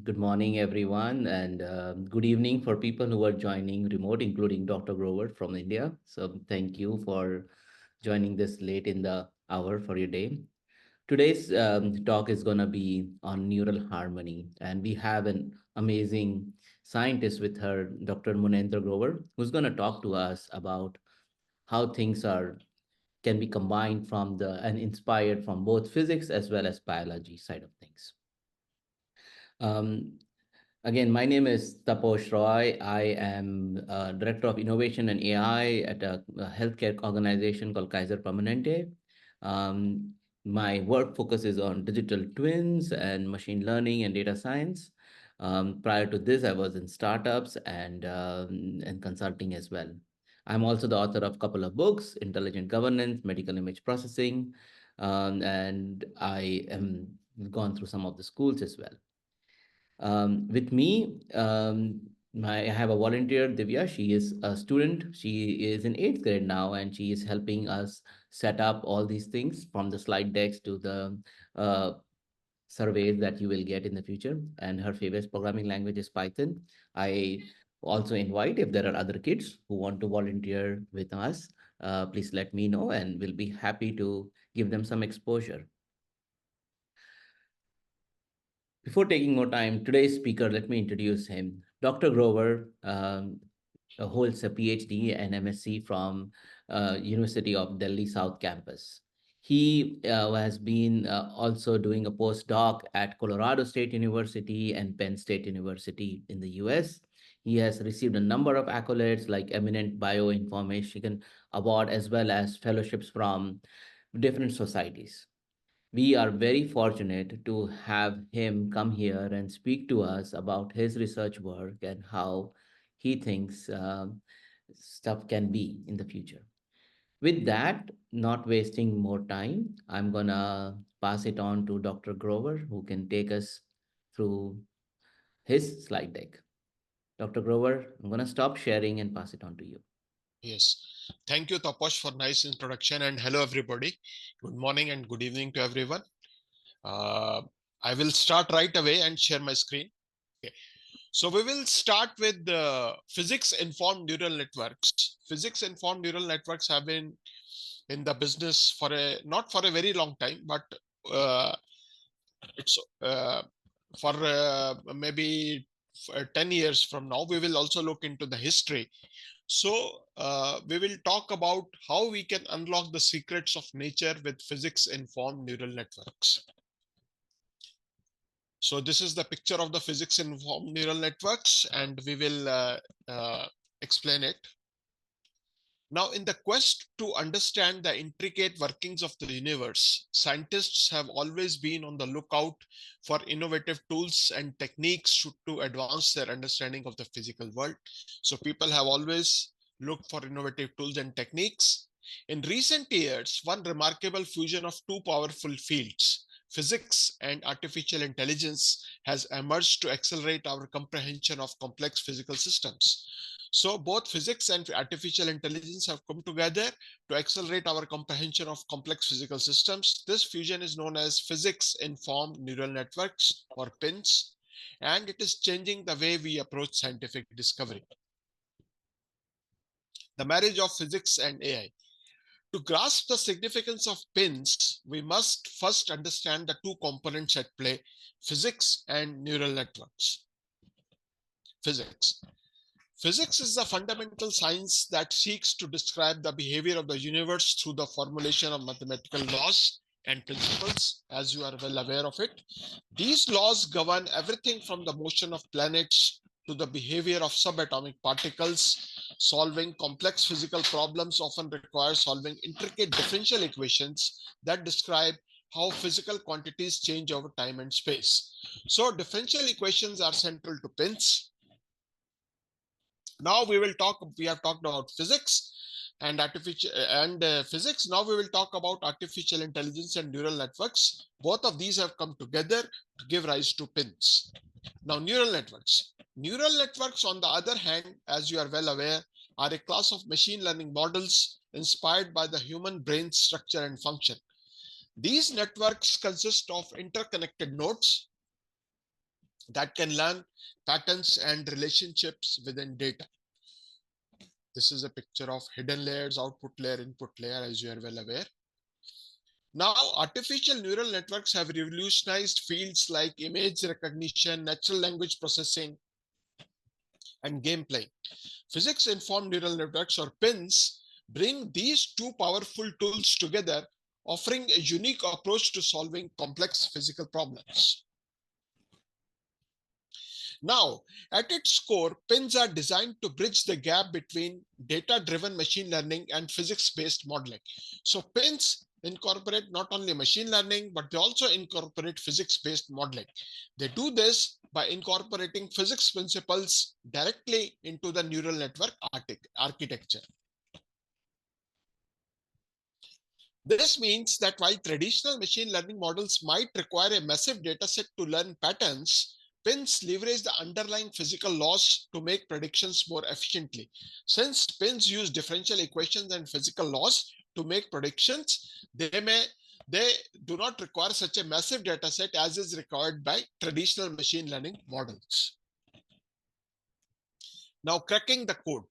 Good morning, everyone, and good evening for people who are joining remote, including Dr. Grover from India. So, thank you for joining this late in the hour for your day. Today's talk is going to be on neural harmony, and we have an amazing scientist with her, Dr. Monendra Grover, who's going to talk to us about how things are can be combined from the and inspired from both physics as well as biology side of things. Um, Again, my name is Taposh Roy. I am Director of Innovation and AI at a healthcare organization called Kaiser Permanente. Um, my work focuses on digital twins and machine learning and data science. Prior to this, I was in startups and consulting as well. I'm also the author of a couple of books, Intelligent Governance, Medical Image Processing, and I am gone through some of the schools as well. With me, I have a volunteer, Divya. She is a student. She is in eighth grade now, and she is helping us set up all these things from the slide decks to the uh, surveys that you will get in the future. And her favorite programming language is Python. I also invite if there are other kids who want to volunteer with us, please let me know, and we'll be happy to give them some exposure. Before taking more time, today's speaker, let me introduce him. Dr. Grover holds a PhD and MSc from University of Delhi South Campus. He has been also doing a postdoc at Colorado State University and Penn State University in the US. He has received a number of accolades like Eminent Bioinformation Award as well as fellowships from different societies. We are very fortunate to have him come here and speak to us about his research work and how he thinks stuff can be in the future. With that, not wasting more time, I'm going to pass it on to Dr. Grover, who can take us through his slide deck. Dr. Grover, I'm going to stop sharing and pass it on to you. Yes. Thank you, Taposh, for nice introduction. And hello, everybody. Good morning and good evening to everyone. Uh, I will start right away and share my screen. Okay. So we will start with the physics-informed neural networks. Physics-informed neural networks have been in the business for not for a very long time, but uh, it's for maybe 10 years from now. We will also look into the history. So we will talk about how we can unlock the secrets of nature with physics-informed neural networks. So this is the picture of the physics-informed neural networks, and we will explain it. Now, in the quest to understand the intricate workings of the universe, scientists have always been on the lookout for innovative tools and techniques to advance their understanding of the physical world. So people have always looked for innovative tools and techniques. In recent years, one remarkable fusion of two powerful fields, physics and artificial intelligence, has emerged to accelerate our comprehension of complex physical systems. So both physics and artificial intelligence have come together to accelerate our comprehension of complex physical systems. This fusion is known as physics-informed neural networks, or PINs, and it is changing the way we approach scientific discovery. The marriage of physics and AI. To grasp the significance of PINs, we must first understand the two components at play, physics and neural networks. Physics. Physics is the fundamental science that seeks to describe the behavior of the universe through the formulation of mathematical laws and principles, as you are well aware of it. These laws govern everything from the motion of planets to the behavior of subatomic particles. Solving complex physical problems often requires solving intricate differential equations that describe how physical quantities change over time and space. So differential equations are central to PINs. Now we have talked about physics and physics. Now we will talk about artificial intelligence and neural networks. Both of these have come together to give rise to PINs. Now, neural networks. Neural networks, on the other hand, as you are well aware, are a class of machine learning models inspired by the human brain structure and function. These networks consist of interconnected nodes that can learn patterns and relationships within data. This is a picture of hidden layers, output layer, input layer, as you are well aware. Now, artificial neural networks have revolutionized fields like image recognition, natural language processing, and gameplay. Physics-informed neural networks, or PINs, bring these two powerful tools together, offering a unique approach to solving complex physical problems. Now, at its core, PINs are designed to bridge the gap between data-driven machine learning and physics-based modeling. So PINs incorporate not only machine learning, but they also incorporate physics-based modeling. They do this by incorporating physics principles directly into the neural network architecture. This means that while traditional machine learning models might require a massive dataset to learn patterns, PINs leverage the underlying physical laws to make predictions more efficiently. Since PINs use differential equations and physical laws to make predictions, they do not require such a massive dataset as is required by traditional machine learning models. Now, cracking the code,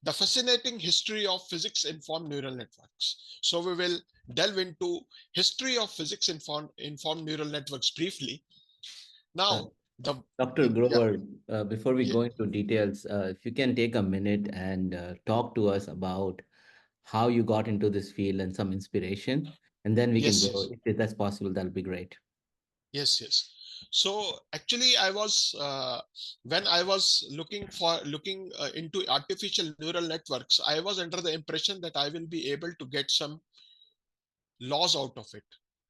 the fascinating history of physics-informed neural networks. So we will delve into history of physics-informed neural networks briefly. Uh, Now, the Dr. yeah, Grover, before we yeah, go into details, if you can take a minute and talk to us about how you got into this field and some inspiration, and then we can yes, go. yes, If that's possible, that'll be great. yes, yes. So actually, I was when I was looking into artificial neural networks, I was under the impression that I will be able to get some laws out of it.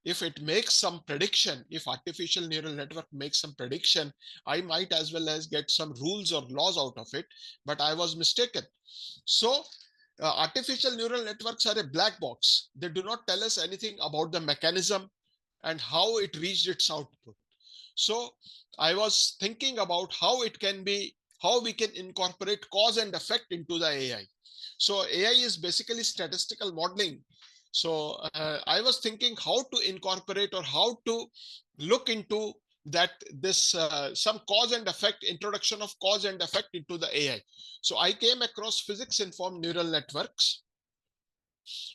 If it makes some prediction, if artificial neural network makes some prediction, I might as well as get some rules or laws out of it, but I was mistaken. So artificial neural networks are a black box. They do not tell us anything about the mechanism and how it reached its output. So I was thinking about how we can incorporate cause and effect into the AI. So AI is basically statistical modeling. So I was thinking how to incorporate or how to look into that this some cause and effect, introduction of cause and effect into the AI. So I came across physics informed neural networks,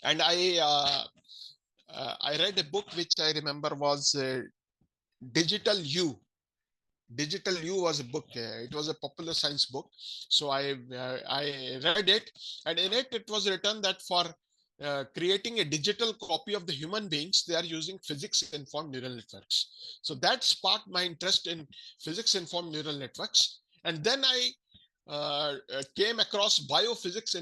and I read a book which I remember was Digital You. Digital You was a book. It was a popular science book. So I read it, and in it it was written that for creating a digital copy of the human beings, they are using physics-informed neural networks. So that sparked my interest in physics-informed neural networks, and then I came across biophysics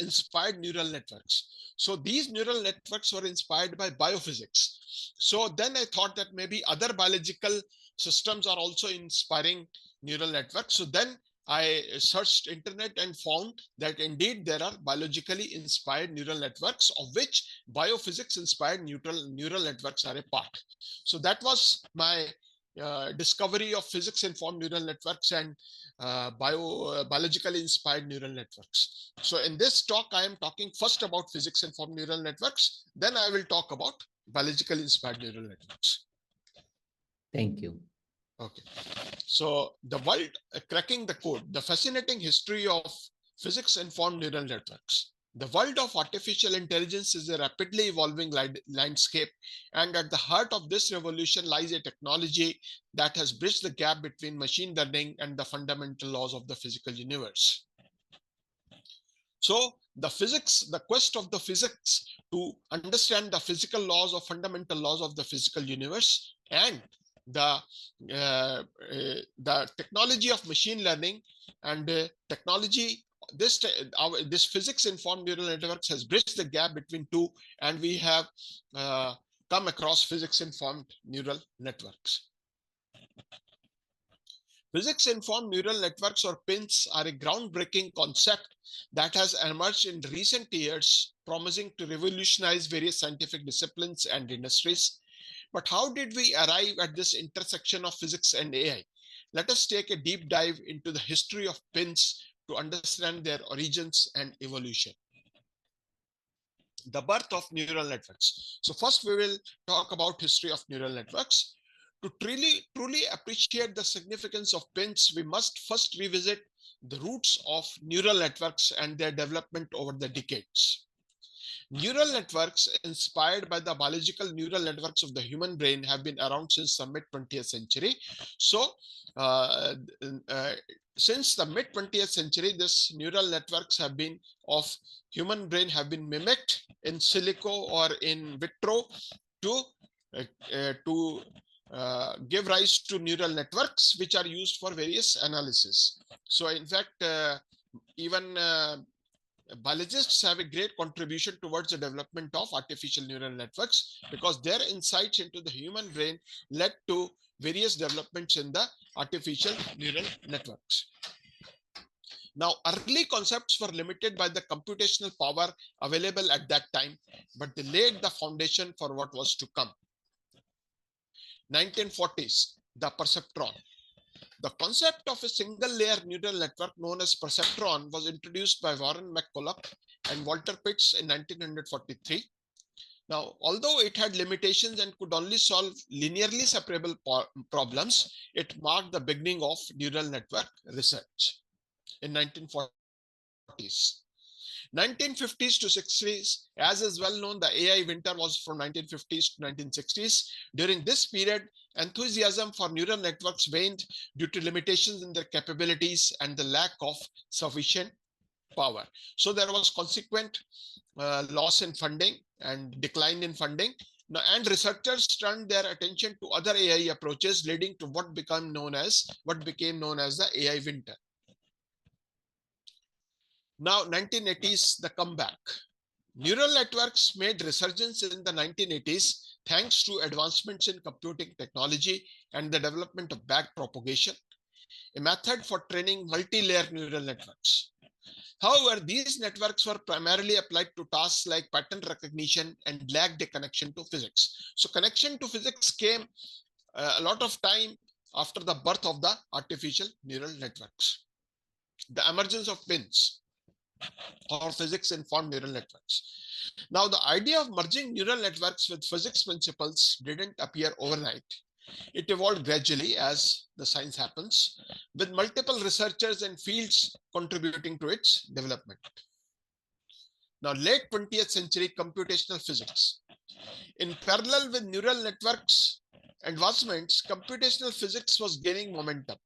inspired neural networks. So these neural networks were inspired by biophysics. So then I thought that maybe other biological systems are also inspiring neural networks. So then I searched internet and found that indeed there are biologically inspired neural networks, of which biophysics inspired neural networks are a part. So that was my discovery of physics informed neural networks and biologically inspired neural networks. So in this talk, I am talking first about physics informed neural networks. Then I will talk about biologically inspired neural networks. Thank you. Okay. So the world cracking the code, the fascinating history of physics informed neural networks. The world of artificial intelligence is a rapidly evolving landscape, and at the heart of this revolution lies a technology that has bridged the gap between machine learning and the fundamental laws of the physical universe. So the quest of the physics to understand the physical laws or fundamental laws of the physical universe, and the the technology of machine learning and technology this physics informed neural networks has bridged the gap between two, and we have uh, come across physics informed neural networks. Physics informed neural networks, or PINs, are a groundbreaking concept that has emerged in recent years, promising to revolutionize various scientific disciplines and industries. But how did we arrive at this intersection of physics and AI? Let us take a deep dive into the history of PINs to understand their origins and evolution. The birth of neural networks. So first we will talk about history of neural networks. To truly appreciate the significance of pins, we must first revisit the roots of neural networks and their development over the decades. Neural networks, inspired by the biological neural networks of the human brain, have been around since the mid 20th century. So, uh, uh, since the mid 20th century, this neural networks have been of human brain have been mimicked in silico or in vitro to give rise to neural networks which are used for various analysis. So, in fact, even biologists have a great contribution towards the development of artificial neural networks because their insights into the human brain led to various developments in the artificial neural networks. Now, early concepts were limited by the computational power available at that time, but they laid the foundation for what was to come. 1940s, the perceptron. The concept of a single layer neural network known as perceptron was introduced by Warren McCulloch and Walter Pitts in 1943. Now, although it had limitations and could only solve linearly separable problems, it marked the beginning of neural network research in 1940s. 1950s to 60s, as is well known, the AI winter was from 1950s to 1960s. During this period, enthusiasm for neural networks waned due to limitations in their capabilities and the lack of sufficient power. So there was consequent loss in funding and decline in funding. Now, and researchers turned their attention to other AI approaches, leading to what became known as the AI winter. Now, 1980s, the comeback. Neural networks made resurgence in the 1980s thanks to advancements in computing technology and the development of backpropagation, a method for training multi-layer neural networks. However, these networks were primarily applied to tasks like pattern recognition and lacked a connection to physics. So connection to physics came a lot of time after the birth of the artificial neural networks. The emergence of pins or physics-informed neural networks. Now, the idea of merging neural networks with physics principles didn't appear overnight. It evolved gradually as the science happens, with multiple researchers and fields contributing to its development. Now, late 20th century computational physics. In parallel with neural networks advancements, computational physics was gaining momentum.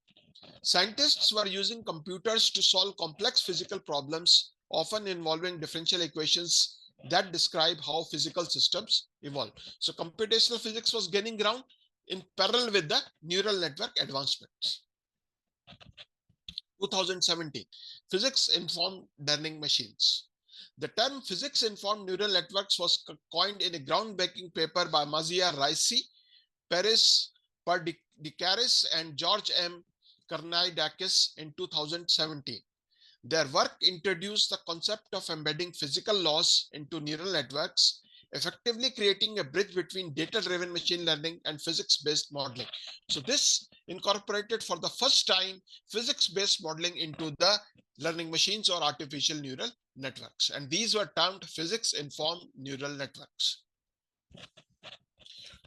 Scientists were using computers to solve complex physical problems, often involving differential equations that describe how physical systems evolve. So computational physics was gaining ground in parallel with the neural network advancements. 2017, physics-informed learning machines. The term physics-informed neural networks was coined in a groundbreaking paper by Mazia Raisi, Paris Perdicaris, and George M. Karnaidakis in 2017. Their work introduced the concept of embedding physical laws into neural networks, effectively creating a bridge between data-driven machine learning and physics-based modeling. So this incorporated for the first time physics-based modeling into the learning machines or artificial neural networks. And these were termed physics-informed neural networks.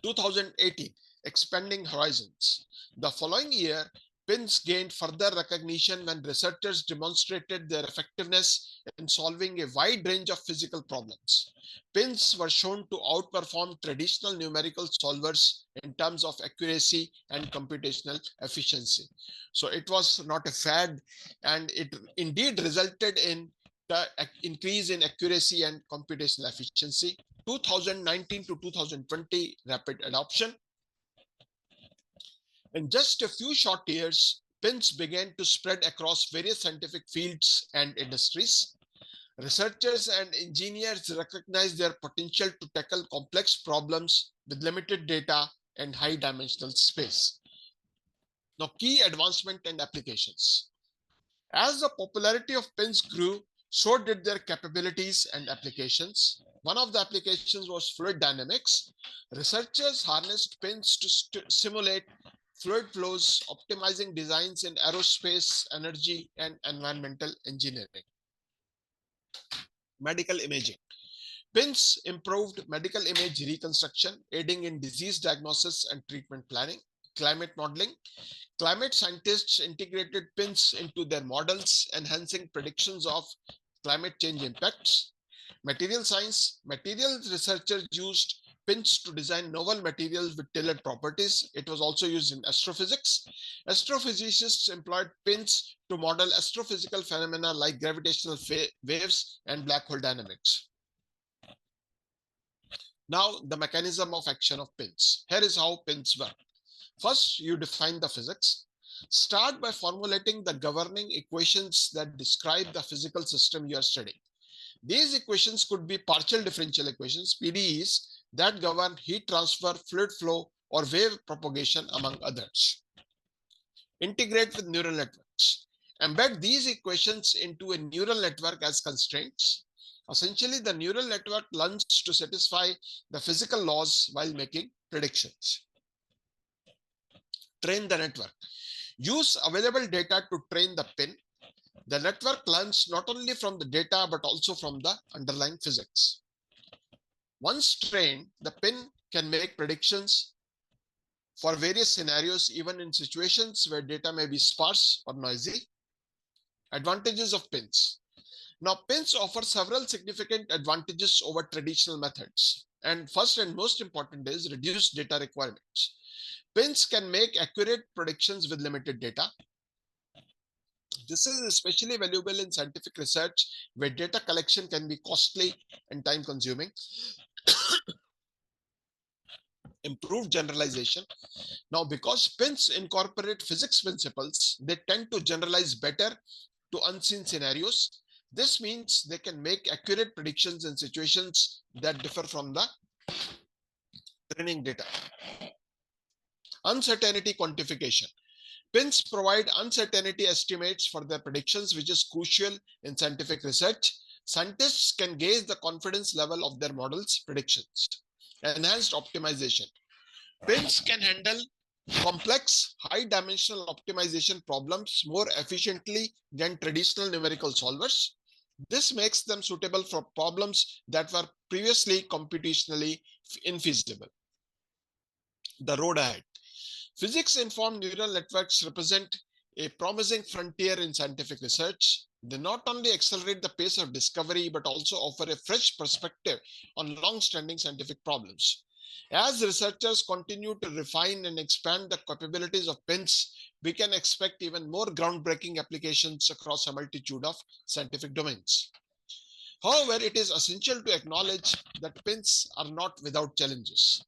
2018, expanding horizons. The following year, pins gained further recognition when researchers demonstrated their effectiveness in solving a wide range of physical problems. Pins were shown to outperform traditional numerical solvers in terms of accuracy and computational efficiency. So it was not a fad, and it indeed resulted in the increase in accuracy and computational efficiency. 2019 to 2020, rapid adoption. In just a few short years, pins began to spread across various scientific fields and industries. Researchers and engineers recognized their potential to tackle complex problems with limited data and high dimensional space. Now, key advancement and applications. As the popularity of pins grew, so did their capabilities and applications. One of the applications was fluid dynamics. Researchers harnessed pins to simulate fluid flows, optimizing designs in aerospace, energy, and environmental engineering. Medical imaging. Pins improved medical image reconstruction, aiding in disease diagnosis and treatment planning. Climate modeling. Climate scientists integrated pins into their models, enhancing predictions of climate change impacts. Material science. Materials researchers used pins to design novel materials with tailored properties. It was also used in astrophysics. Astrophysicists employed pins to model astrophysical phenomena like gravitational waves and black hole dynamics. Now, the mechanism of action of pins. Here is how pins work. First, you define the physics. Start by formulating the governing equations that describe the physical system you are studying. These equations could be partial differential equations, PDEs, that govern heat transfer, fluid flow, or wave propagation, among others. Integrate with neural networks. Embed these equations into a neural network as constraints. Essentially, the neural network learns to satisfy the physical laws while making predictions. Train the network. Use available data to train the pin. The network learns not only from the data but also from the underlying physics. Once trained, the pin can make predictions for various scenarios, even in situations where data may be sparse or noisy. Advantages of pins. Now, pins offer several significant advantages over traditional methods. And first and most important is reduced data requirements. Pins can make accurate predictions with limited data. This is especially valuable in scientific research where data collection can be costly and time consuming. Improved generalization. Now, because pins incorporate physics principles, they tend to generalize better to unseen scenarios. This means they can make accurate predictions in situations that differ from the training data. Uncertainty quantification. Pins provide uncertainty estimates for their predictions, which is crucial in scientific research. Scientists can gauge the confidence level of their models' predictions. Enhanced optimization. Pins can handle complex, high-dimensional optimization problems more efficiently than traditional numerical solvers. This makes them suitable for problems that were previously computationally infeasible. The road ahead. Physics-informed neural networks represent a promising frontier in scientific research. They not only accelerate the pace of discovery, but also offer a fresh perspective on long-standing scientific problems. As researchers continue to refine and expand the capabilities of pins, we can expect even more groundbreaking applications across a multitude of scientific domains. However, it is essential to acknowledge that pins are not without challenges.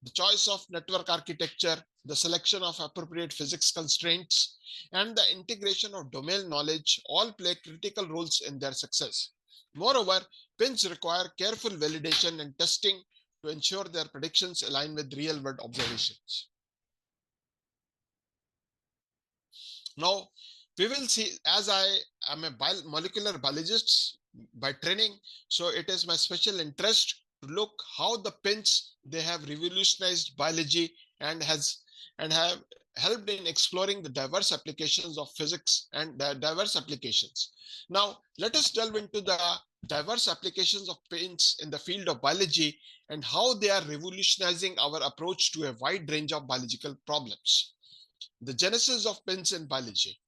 The choice of network architecture, the selection of appropriate physics constraints, and the integration of domain knowledge all play critical roles in their success. Moreover, pins require careful validation and testing to ensure their predictions align with real-world observations. Now, we will see, as I am a molecular biologist by training, so it is my special interest to look how the pins, they have revolutionized biology and have helped in exploring the diverse applications of physics and the diverse applications. Now, let us delve into the diverse applications of pins in the field of biology and how they are revolutionizing our approach to a wide range of biological problems. The genesis of pins in biology.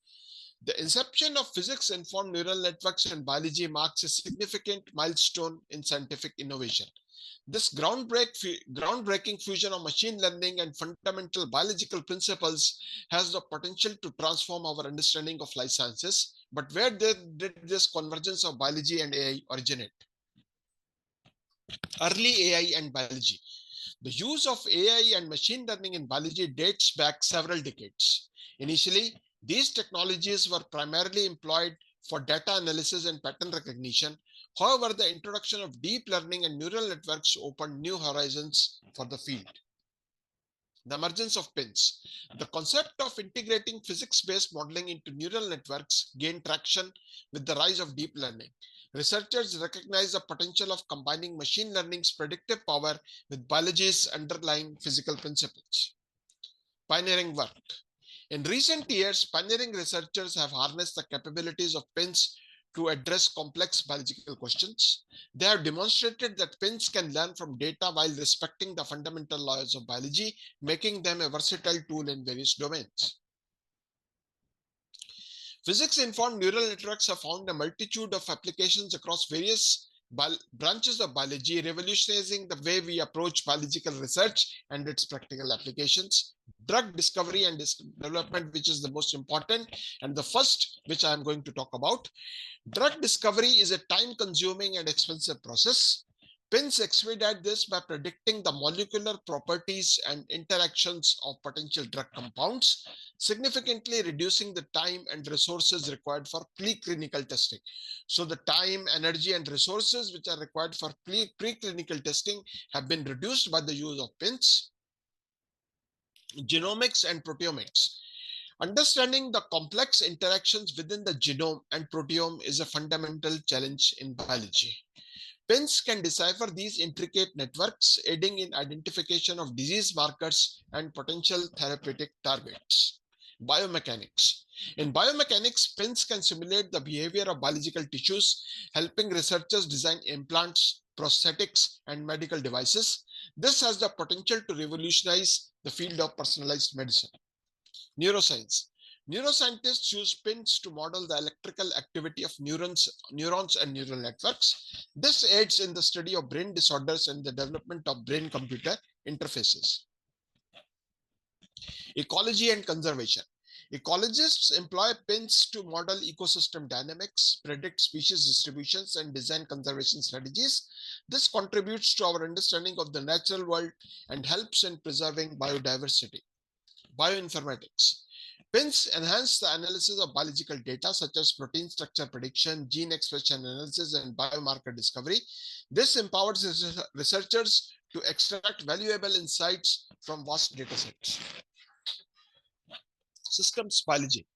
The inception of physics-informed neural networks in biology marks a significant milestone in scientific innovation. This groundbreaking fusion of machine learning and fundamental biological principles has the potential to transform our understanding of life sciences. But where did this convergence of biology and AI originate? Early AI and biology. The use of AI and machine learning in biology dates back several decades. Initially, these technologies were primarily employed for data analysis and pattern recognition. However, the introduction of deep learning and neural networks opened new horizons for the field. The emergence of pins. The concept of integrating physics-based modeling into neural networks gained traction with the rise of deep learning. Researchers recognize the potential of combining machine learning's predictive power with biology's underlying physical principles. Pioneering work. In recent years, pioneering researchers have harnessed the capabilities of pins to address complex biological questions. They have demonstrated that pins can learn from data while respecting the fundamental laws of biology, making them a versatile tool in various domains. Physics-informed neural networks have found a multitude of applications across various branches of biology, revolutionizing the way we approach biological research and its practical applications. Drug discovery and development, which is the most important, and the first, which I am going to talk about. Drug discovery is a time-consuming and expensive process. Pins expedite this by predicting the molecular properties and interactions of potential drug compounds, significantly reducing the time and resources required for preclinical testing. So the time, energy, and resources which are required for preclinical testing have been reduced by the use of pins. Genomics and proteomics. Understanding the complex interactions within the genome and proteome is a fundamental challenge in biology. Pins can decipher these intricate networks, aiding in identification of disease markers and potential therapeutic targets. Biomechanics. In biomechanics, pins can simulate the behavior of biological tissues, helping researchers design implants, prosthetics, and medical devices. This has the potential to revolutionize the field of personalized medicine. Neuroscience. Neuroscientists use pins to model the electrical activity of neurons and neural networks. This aids in the study of brain disorders and the development of brain-computer interfaces. Ecology and conservation. Ecologists employ pins to model ecosystem dynamics, predict species distributions, and design conservation strategies. This contributes to our understanding of the natural world and helps in preserving biodiversity. Bioinformatics. Pins enhance the analysis of biological data such as protein structure prediction, gene expression analysis, and biomarker discovery. This empowers researchers to extract valuable insights from vast datasets. Systems biology.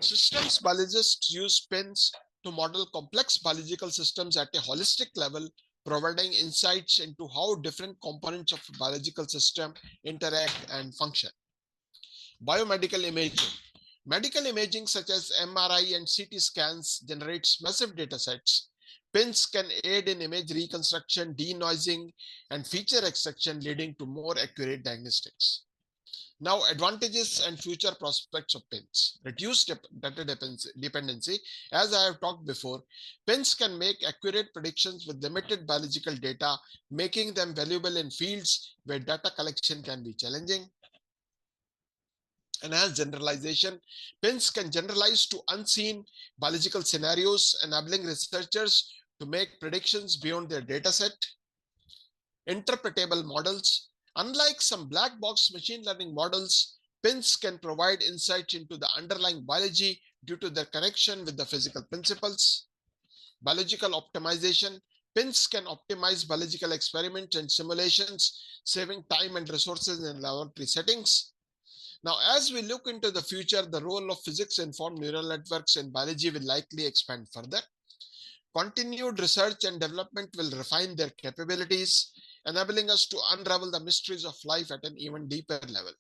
Systems biologists use pins to model complex biological systems at a holistic level, providing insights into how different components of a biological system interact and function. Biomedical imaging. Medical imaging such as MRI and CT scans generates massive data sets. Pins can aid in image reconstruction, denoising, and feature extraction, leading to more accurate diagnostics. Now, advantages and future prospects of pins. Reduced data dependency. As I have talked before, pins can make accurate predictions with limited biological data, making them valuable in fields where data collection can be challenging. Enhanced generalization. Pins can generalize to unseen biological scenarios, enabling researchers to make predictions beyond their dataset. Interpretable models. Unlike some black box machine learning models, pins can provide insight into the underlying biology due to their connection with the physical principles. Biological optimization. Pins can optimize biological experiments and simulations, saving time and resources in laboratory settings. Now, as we look into the future, the role of physics-informed neural networks in biology will likely expand further. Continued research and development will refine their capabilities, enabling us to unravel the mysteries of life at an even deeper level.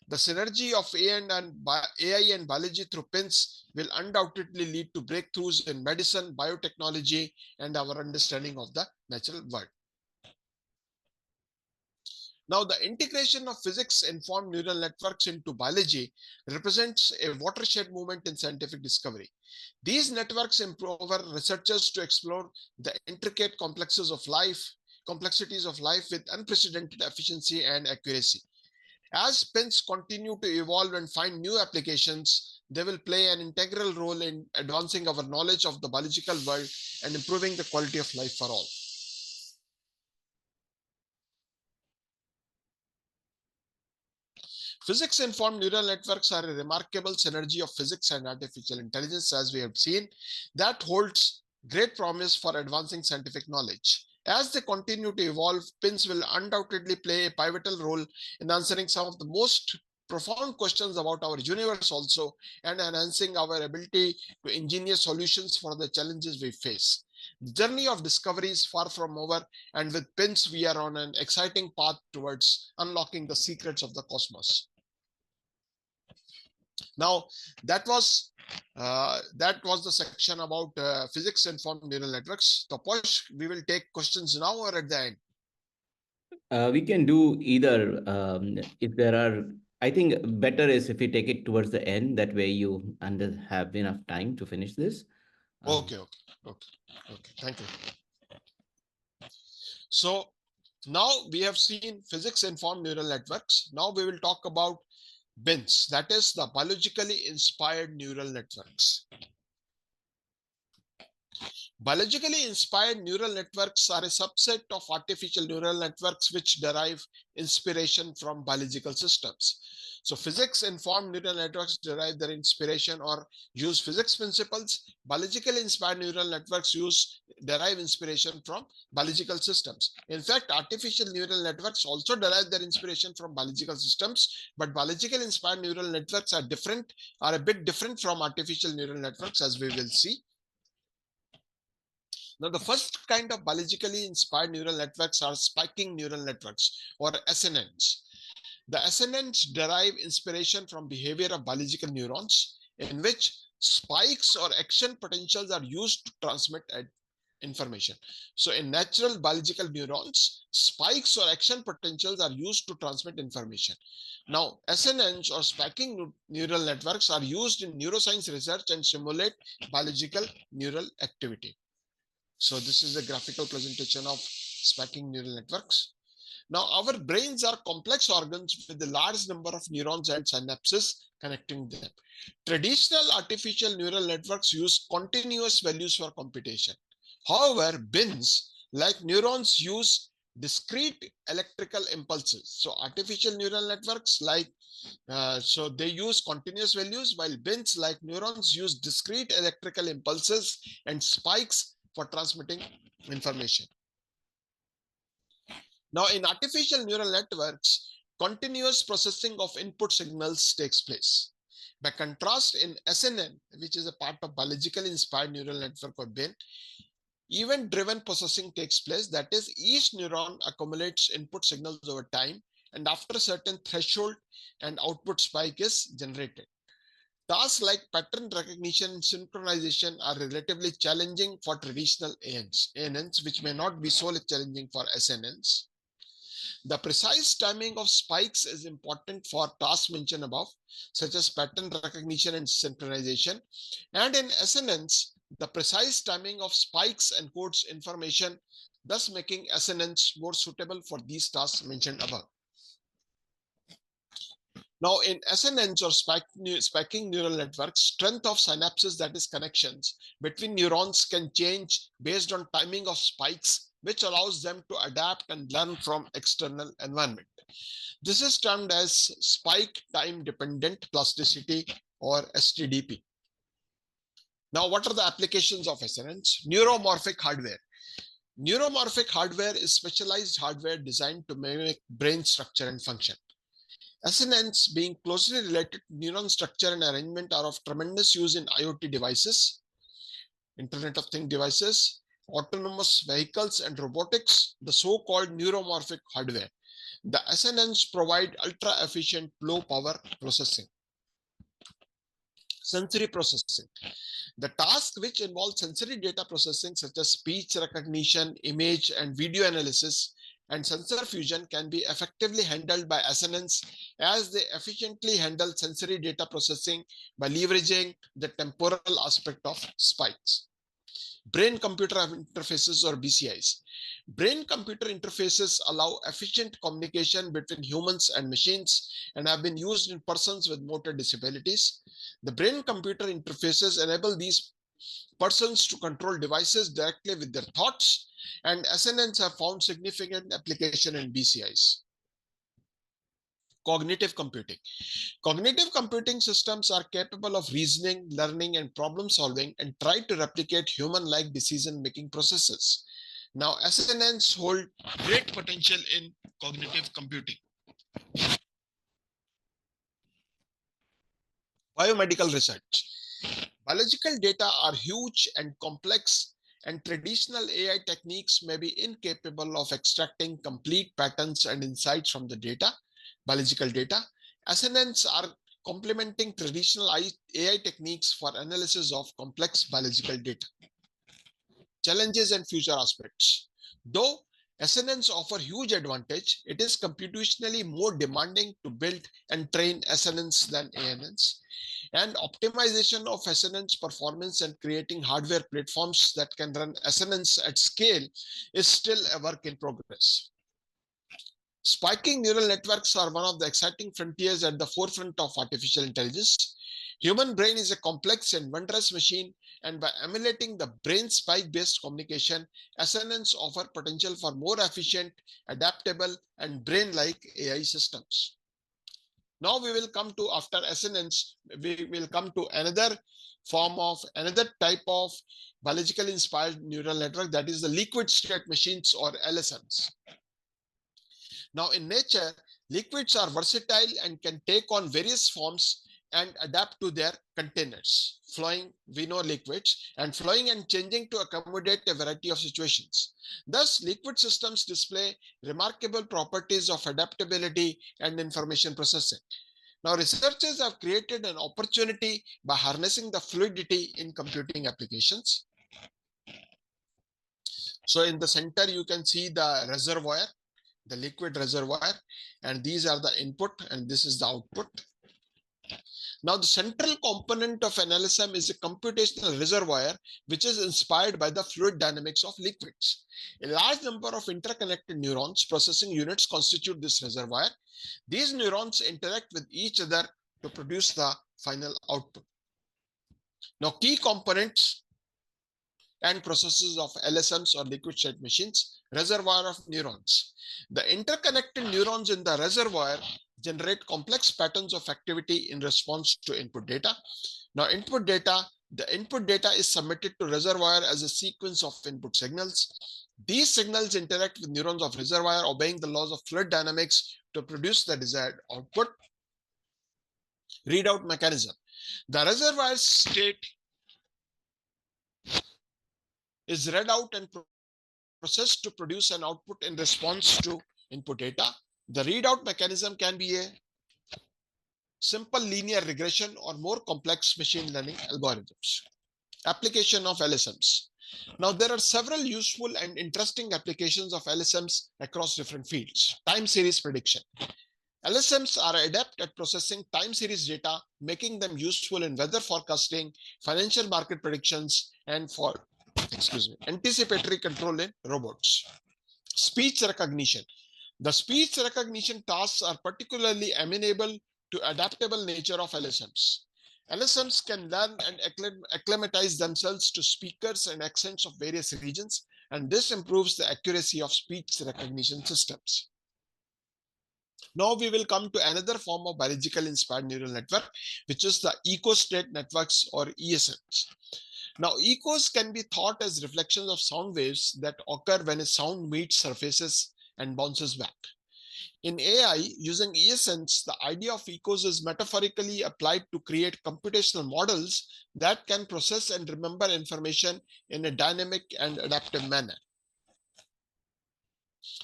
The synergy of AI and biology through pins will undoubtedly lead to breakthroughs in medicine, biotechnology, and our understanding of the natural world. Now, the integration of physics-informed neural networks into biology represents a watershed moment in scientific discovery. These networks empower researchers to explore the intricate complexities of life with unprecedented efficiency and accuracy. As pins continue to evolve and find new applications, they will play an integral role in advancing our knowledge of the biological world and improving the quality of life for all. Physics-informed neural networks are a remarkable synergy of physics and artificial intelligence, as we have seen, that holds great promise for advancing scientific knowledge. As they continue to evolve, pins will undoubtedly play a pivotal role in answering some of the most profound questions about our universe also, and enhancing our ability to engineer solutions for the challenges we face. The journey of discovery is far from over, and with pins, we are on an exciting path towards unlocking the secrets of the cosmos. Now, that was That was the section about physics-informed neural networks. Taposh, we will take questions now or at the end? We can do either. If there are, I think better is if we take it towards the end. That way you have enough time to finish this. Um, Okay, okay, okay, okay. Thank you. So now we have seen physics-informed neural networks. Now we will talk about BINs, that is the biologically inspired neural networks. Biologically inspired neural networks are a subset of artificial neural networks which derive inspiration from biological systems. So physics-informed neural networks derive their inspiration or use physics principles. Biologically inspired neural networks derive inspiration from biological systems. In fact, artificial neural networks also derive their inspiration from biological systems, but biologically inspired neural networks are a bit different from artificial neural networks, as we will see. Now, the first kind of biologically inspired neural networks are spiking neural networks, or SNNs. The SNNs derive inspiration from behavior of biological neurons, in which spikes or action potentials are used to transmit information. So in natural biological neurons, spikes or action potentials are used to transmit information. Now, SNNs or spiking neural networks are used in neuroscience research and simulate biological neural activity. So this is a graphical presentation of spiking neural networks. Now, our brains are complex organs with a large number of neurons and synapses connecting them. Traditional artificial neural networks use continuous values for computation. However, BINs, like neurons, use discrete electrical impulses. So artificial neural networks so they use continuous values, while BINs like neurons use discrete electrical impulses and spikes for transmitting information. Now, in artificial neural networks, continuous processing of input signals takes place. By contrast, in SNN, which is a part of biologically inspired neural network or BIN, event-driven processing takes place. That is, each neuron accumulates input signals over time, and after a certain threshold, an output spike is generated. Tasks like pattern recognition and synchronization are relatively challenging for traditional ANNs, which may not be so challenging for SNNs. The precise timing of spikes is important for tasks mentioned above, such as pattern recognition and synchronization. And in SNNs, the precise timing of spikes encodes information, thus making SNNs more suitable for these tasks mentioned above. Now, in SNNs or spiking neural networks, strength of synapses, that is connections between neurons, can change based on timing of spikes, which allows them to adapt and learn from external environment. This is termed as spike time dependent plasticity, or STDP. Now, what are the applications of SNNs? Neuromorphic hardware. Neuromorphic hardware is specialized hardware designed to mimic brain structure and function. SNNs, being closely related to neuron structure and arrangement, are of tremendous use in IoT devices, Internet of Things devices, autonomous vehicles, and robotics, the so-called neuromorphic hardware. The SNNs provide ultra-efficient low-power processing. Sensory processing. The tasks which involve sensory data processing, such as speech recognition, image and video analysis, and sensor fusion, can be effectively handled by SNNs, as they efficiently handle sensory data processing by leveraging the temporal aspect of spikes. Brain-computer interfaces, or BCIs. Brain-computer interfaces allow efficient communication between humans and machines and have been used in persons with motor disabilities. The brain-computer interfaces enable these persons to control devices directly with their thoughts, and SNNs have found significant application in BCIs. Cognitive computing. Cognitive computing systems are capable of reasoning, learning, and problem solving, and try to replicate human-like decision-making processes. Now, SNNs hold great potential in cognitive computing. Biomedical research. Biological data are huge and complex, and traditional AI techniques may be incapable of extracting complete patterns and insights from the biological data. SNNs are complementing traditional AI techniques for analysis of complex biological data. Challenges and future aspects. Though SNNs offer huge advantage, it is computationally more demanding to build and train SNNs than ANNs. And optimization of SNNs performance and creating hardware platforms that can run SNNs at scale is still a work in progress. Spiking neural networks are one of the exciting frontiers at the forefront of artificial intelligence. Human brain is a complex and wondrous machine, and by emulating the brain spike-based communication, SNNs offer potential for more efficient, adaptable, and brain-like AI systems. Now we will come to, after SNNs, we will come to another type of biologically inspired neural network, that is the liquid state machines or LSMs. Now, in nature, liquids are versatile and can take on various forms and adapt to their containers. Flowing, we know liquids, and flowing and changing to accommodate a variety of situations. Thus, liquid systems display remarkable properties of adaptability and information processing. Now, researchers have created an opportunity by harnessing the fluidity in computing applications. So, in the center, you can see the reservoir, the liquid reservoir, and these are the input and this is the output. Now the central component of an LSM is a computational reservoir which is inspired by the fluid dynamics of liquids. A large number of interconnected neurons processing units constitute this reservoir. These neurons interact with each other to produce the final output. Now key components and processes of LSMs or liquid state machines: reservoir of neurons. The interconnected neurons in the reservoir generate complex patterns of activity in response to input data. Now, the input data is submitted to reservoir as a sequence of input signals. These signals interact with neurons of reservoir, obeying the laws of fluid dynamics to produce the desired output. Readout mechanism. The reservoir state is read out and processed to produce an output in response to input data. The readout mechanism can be a simple linear regression or more complex machine learning algorithms. Application of LSMs. Now, there are several useful and interesting applications of LSMs across different fields. Time series prediction. LSMs are adept at processing time series data, making them useful in weather forecasting, financial market predictions, and for anticipatory control in robots. Speech recognition. The speech recognition tasks are particularly amenable to adaptable nature of LSMs. LSMs can learn and acclimatize themselves to speakers and accents of various regions, and this improves the accuracy of speech recognition systems. Now we will come to another form of biological inspired neural network, which is the echo-state networks or ESNs. Now, echoes can be thought as reflections of sound waves that occur when a sound meets surfaces and bounces back. In AI, using ESNs, the idea of echoes is metaphorically applied to create computational models that can process and remember information in a dynamic and adaptive manner.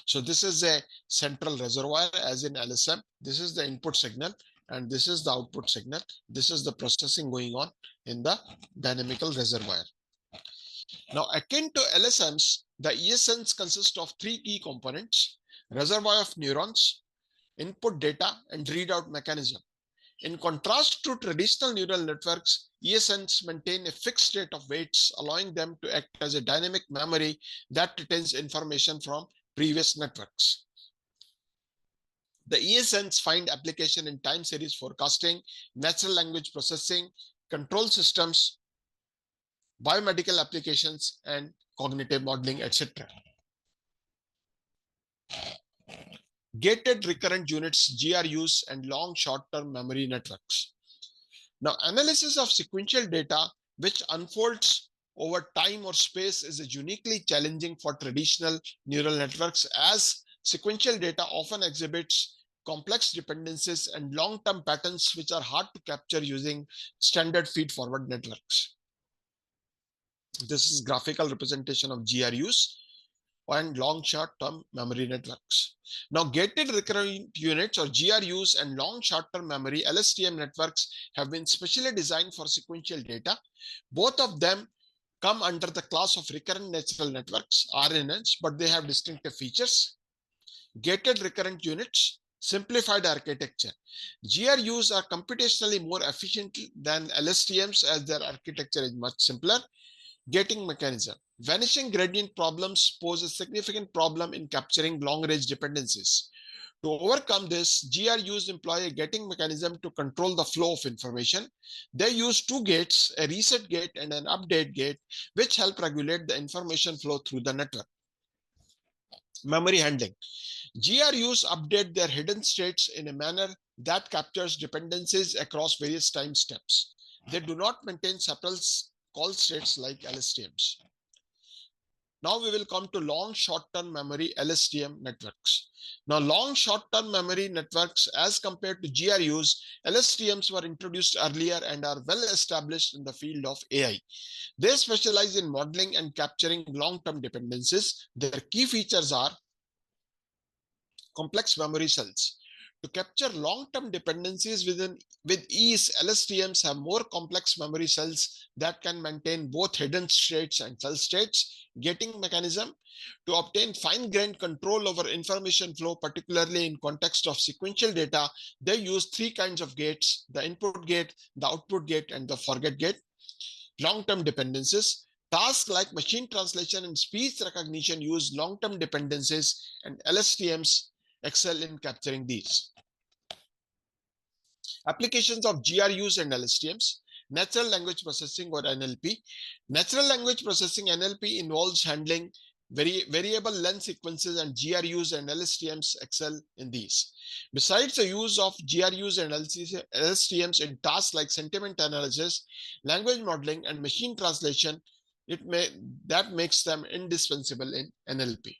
So this is a central reservoir as in LSM. This is the input signal and this is the output signal. This is the processing going on in the dynamical reservoir. Now, akin to LSMs, the ESNs consist of three key components: reservoir of neurons, input data, and readout mechanism. In contrast to traditional neural networks, ESNs maintain a fixed state of weights, allowing them to act as a dynamic memory that retains information from previous networks. The ESNs find application in time series forecasting, natural language processing, control systems, biomedical applications, and cognitive modeling, etc. Gated recurrent units, GRUs, and long short-term memory networks. Now, analysis of sequential data which unfolds over time or space is uniquely challenging for traditional neural networks, as sequential data often exhibits complex dependencies and long-term patterns which are hard to capture using standard feed-forward networks. This is graphical representation of GRUs. and long short-term memory networks. Now, gated recurrent units or GRUs and long short-term memory LSTM networks have been specially designed for sequential data. Both of them come under the class of recurrent natural networks, RNNs, but they have distinctive features. Gated recurrent units, simplified architecture. GRUs are computationally more efficient than LSTMs as their architecture is much simpler. Gating mechanism. Vanishing gradient problems pose a significant problem in capturing long-range dependencies. To overcome this, GRUs employ a gating mechanism to control the flow of information. They use two gates, a reset gate and an update gate, which help regulate the information flow through the network. Memory handling. GRUs update their hidden states in a manner that captures dependencies across various time steps. They do not maintain separate call states like LSTMs. Now we will come to long short-term memory LSTM networks. Now long short-term memory networks as compared to GRUs, LSTMs were introduced earlier and are well established in the field of AI. They specialize in modeling and capturing long-term dependencies. Their key features are complex memory cells. To capture long-term dependencies with ease, LSTMs have more complex memory cells that can maintain both hidden states and cell states. Gating mechanism. To obtain fine-grained control over information flow, particularly in context of sequential data, they use three kinds of gates: the input gate, the output gate, and the forget gate. Long-term dependencies. Tasks like machine translation and speech recognition use long-term dependencies, and LSTMs excel in capturing these. Applications of GRUs and LSTMs. Natural language processing or NLP. Natural language processing NLP involves handling variable length sequences, and GRUs and LSTMs excel in these. Besides the use of GRUs and LSTMs in tasks like sentiment analysis, language modeling, and machine translation, that makes them indispensable in NLP.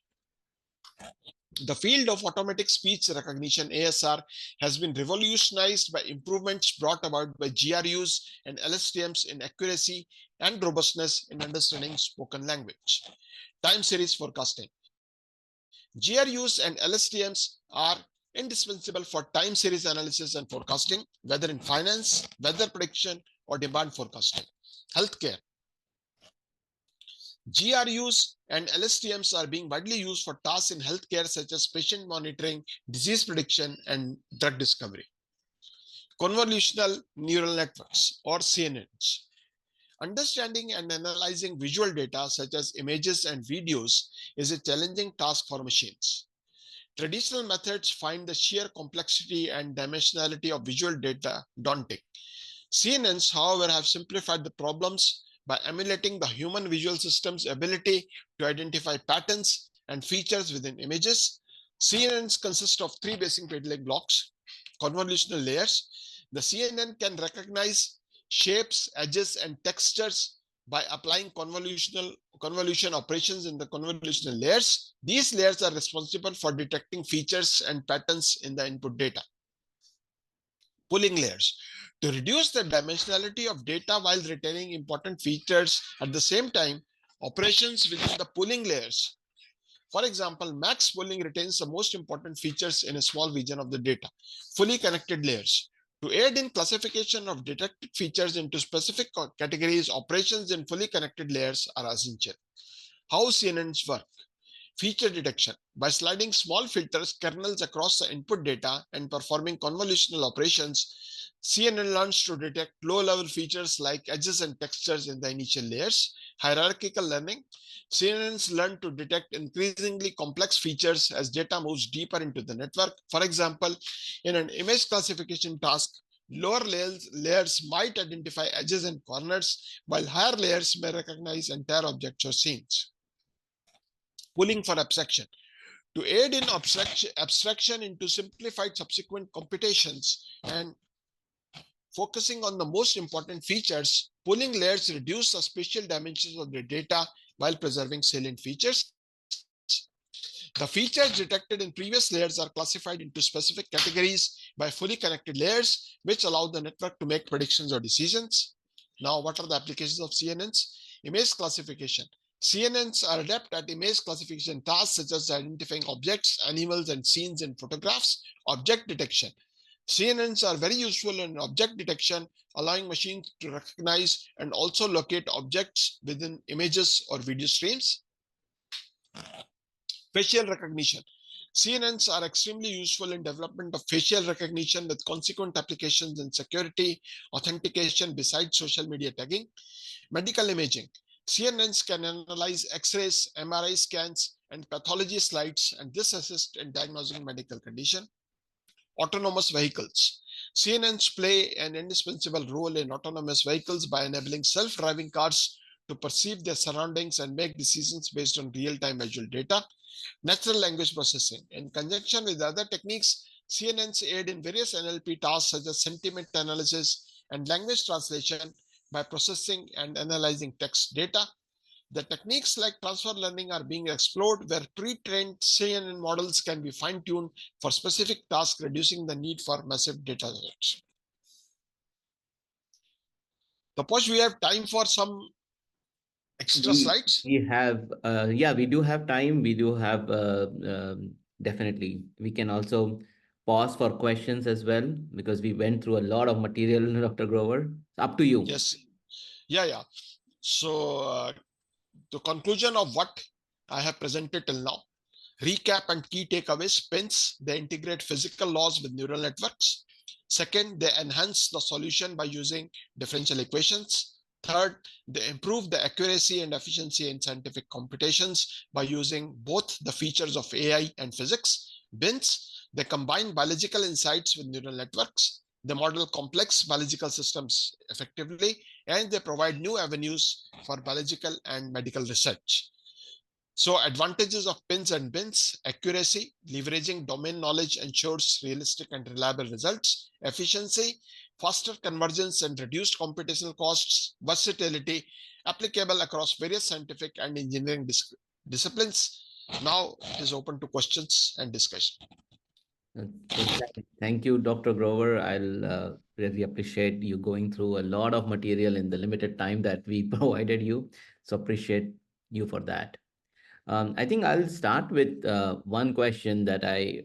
The field of automatic speech recognition ASR has been revolutionized by improvements brought about by GRUs and LSTMs in accuracy and robustness in understanding spoken language. Time series forecasting. GRUs and LSTMs are indispensable for time series analysis and forecasting, whether in finance, weather prediction, or demand forecasting. Healthcare. GRUs and LSTMs are being widely used for tasks in healthcare such as patient monitoring, disease prediction, and drug discovery. Convolutional neural networks or CNNs. Understanding and analyzing visual data such as images and videos is a challenging task for machines. Traditional methods find the sheer complexity and dimensionality of visual data daunting. CNNs, however, have simplified the problems by emulating the human visual system's ability to identify patterns and features within images. CNNs consist of three basic building blocks: convolutional layers. The CNN can recognize shapes, edges, and textures by applying convolution operations in the convolutional layers. These layers are responsible for detecting features and patterns in the input data. Pooling layers. To reduce the dimensionality of data while retaining important features at the same time, operations within the pooling layers. For example, max pooling retains the most important features in a small region of the data. Fully connected layers. To aid in classification of detected features into specific categories, operations in fully connected layers are essential. How CNNs work. Feature detection. By sliding small filters kernels across the input data and performing convolutional operations, CNN learns to detect low-level features like edges and textures in the initial layers. Hierarchical learning. CNNs learn to detect increasingly complex features as data moves deeper into the network. For example, in an image classification task, lower layers might identify edges and corners, while higher layers may recognize entire objects or scenes. Pooling for abstraction. To aid in abstraction into simplified subsequent computations and focusing on the most important features, pooling layers reduce the spatial dimensions of the data while preserving salient features. The features detected in previous layers are classified into specific categories by fully connected layers, which allow the network to make predictions or decisions. Now, what are the applications of CNNs? Image classification. CNNs are adept at image classification tasks such as identifying objects, animals, and scenes in photographs, object detection. CNNs are very useful in object detection, allowing machines to recognize and also locate objects within images or video streams. Facial recognition. CNNs are extremely useful in development of facial recognition with consequent applications in security, authentication besides social media tagging. Medical imaging. CNNs can analyze X-rays, MRI scans, and pathology slides, and this assists in diagnosing medical condition. Autonomous vehicles. CNNs play an indispensable role in autonomous vehicles by enabling self-driving cars to perceive their surroundings and make decisions based on real-time visual data. Natural language processing. In conjunction with other techniques, CNNs aid in various NLP tasks such as sentiment analysis and language translation by processing and analyzing text data. The techniques like transfer learning are being explored where pre-trained CNN models can be fine-tuned for specific tasks, reducing the need for massive data sets. Suppose we have time for some extra We slides. we have yeah, we do have time. We do have definitely. We can also pause for questions as well because we went through a lot of material, Dr. Grover. It's up to you. Yes. Yeah. So the conclusion of what I have presented till now. Recap and key takeaways. Pins, they integrate physical laws with neural networks. Second, they enhance the solution by using differential equations. Third, they improve the accuracy and efficiency in scientific computations by using both the features of AI and physics. Bins, they combine biological insights with neural networks. They model complex biological systems effectively, and they provide new avenues for biological and medical research. So advantages of pins and bins: accuracy, leveraging domain knowledge ensures realistic and reliable results; efficiency, faster convergence and reduced computational costs; versatility, applicable across various scientific and engineering disciplines. Now it is open to questions and discussion. Thank you, Dr. Grover. I'll really appreciate you going through a lot of material in the limited time that we provided you. So appreciate you for that. I think I'll start with one question that I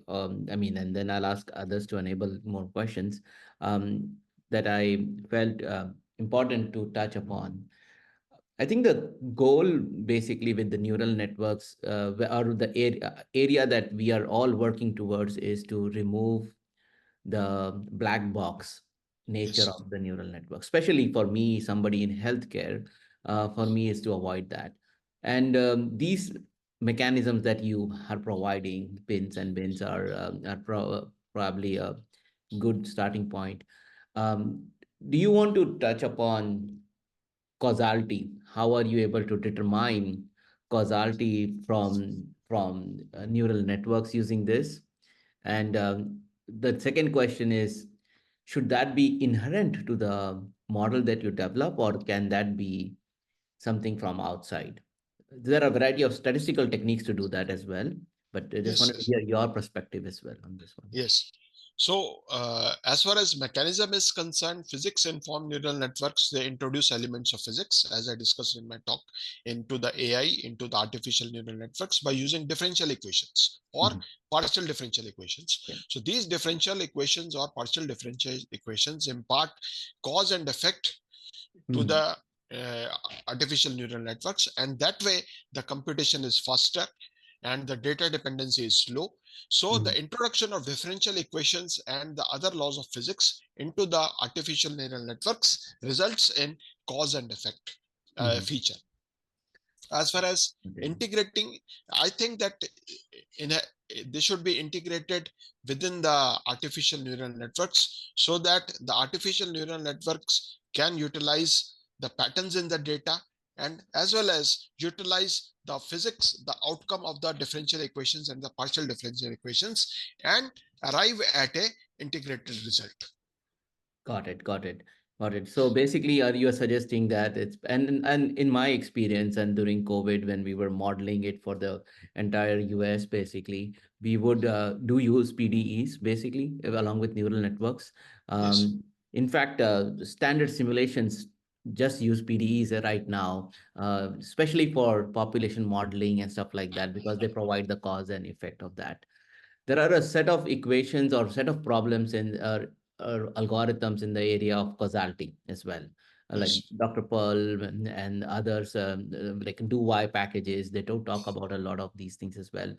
mean, and then I'll ask others to enable more questions um, that I felt important to touch upon. I think the goal basically with the neural networks or the area that we are all working towards is to remove the black box nature Yes. of the neural network, especially for me, somebody in healthcare, for me is to avoid that. And these mechanisms that you are providing, pins and bins, are probably a good starting point. Um, do you want to touch upon causality? How are you able to determine causality from neural networks using this? And the second question is, should that be inherent to the model that you develop, or can that be something from outside? There are a variety of statistical techniques to do that as well, but I just Yes. wanted to hear your perspective as well on this one. Yes. So, as far as mechanism is concerned, physics-informed neural networks, they introduce elements of physics, as I discussed in my talk, into the AI, into the artificial neural networks by using differential equations or Mhm. partial differential equations. Yeah. So these differential equations or partial differential equations impart cause and effect to Mhm. the uh, artificial neural networks, and that way the computation is faster and the data dependency is low. So Mhm. the introduction of differential equations and the other laws of physics into the artificial neural networks results in cause and effect Mhm. feature. As far as Okay. integrating, I think that in a, they should be integrated within the artificial neural networks so that the artificial neural networks can utilize the patterns in the data and as well as utilize the physics, the outcome of the differential equations and the partial differential equations, and arrive at a integrated result. Got it. Got it. Got it. So basically, are you suggesting that it's and in my experience and during COVID when we were modeling it for the entire US, basically we would do use PDEs basically along with neural networks. Yes. In fact, standard simulations. just use PDEs right now, especially for population modeling and stuff like that, because they provide the cause and effect of that. There are a set of equations or set of problems in algorithms in the area of causality as well. Like Yes. Dr. Pearl and others, like do Y packages, they do talk about a lot of these things as well.